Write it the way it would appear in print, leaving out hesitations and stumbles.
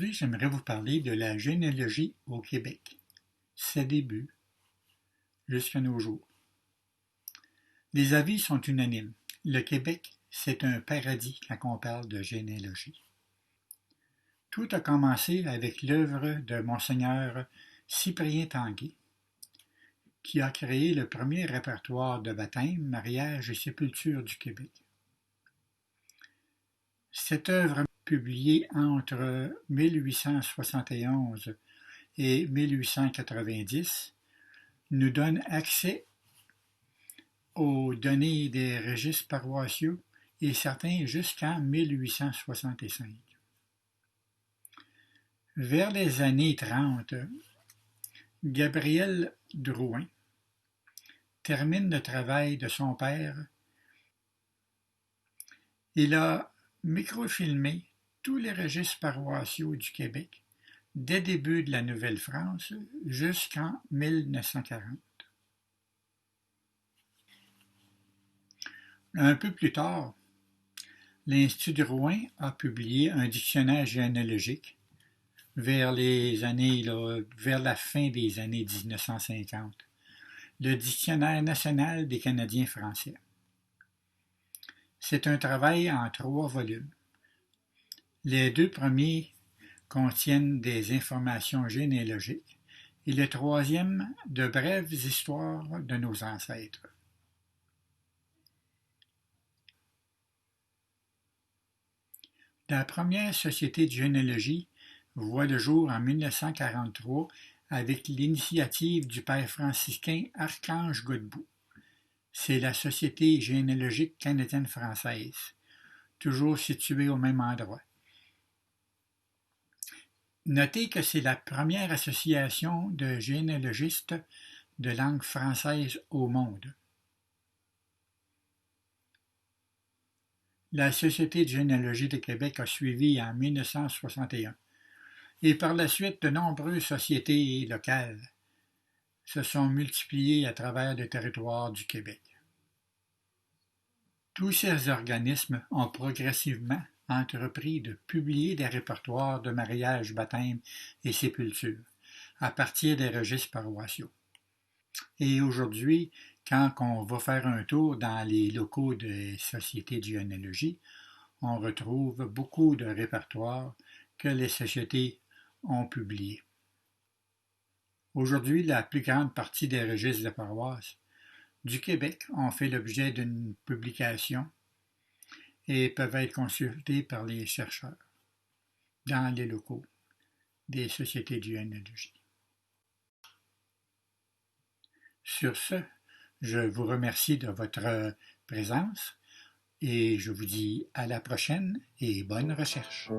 Aujourd'hui, j'aimerais vous parler de la généalogie au Québec, ses débuts jusqu'à nos jours. Les avis sont unanimes. Le Québec, c'est un paradis quand on parle de généalogie. Tout a commencé avec l'œuvre de Monseigneur Cyprien Tanguay, qui a créé le premier répertoire de baptême, mariage et sépulture du Québec. Cette œuvre, publiée entre 1871 et 1890, nous donne accès aux données des registres paroissiaux et certains jusqu'en 1865. Vers les années 30, Gabriel Drouin termine le travail de son père. Il a microfilmé tous les registres paroissiaux du Québec dès le début de la Nouvelle-France jusqu'en 1940. Un peu plus tard, l'Institut Drouin a publié un dictionnaire généalogique vers la fin des années 1950, le Dictionnaire national des Canadiens français. C'est un travail en 3 volumes. Les 2 premiers contiennent des informations généalogiques et le troisième de brèves histoires de nos ancêtres. La première société de généalogie voit le jour en 1943 avec l'initiative du père franciscain Archange Godbout. C'est la Société généalogique canadienne-française, toujours située au même endroit. Notez que c'est la première association de généalogistes de langue française au monde. La Société de généalogie de Québec a suivi en 1961 et par la suite de nombreuses sociétés locales se sont multipliées à travers le territoire du Québec. Tous ces organismes ont progressivement entrepris de publier des répertoires de mariage, baptême et sépulture à partir des registres paroissiaux. Et aujourd'hui, quand on va faire un tour dans les locaux des sociétés de généalogie, on retrouve beaucoup de répertoires que les sociétés ont publiés. Aujourd'hui, la plus grande partie des registres de paroisse du Québec ont fait l'objet d'une publication et peuvent être consultés par les chercheurs dans les locaux des sociétés de généalogie. Sur ce, je vous remercie de votre présence et je vous dis à la prochaine et bonne recherche.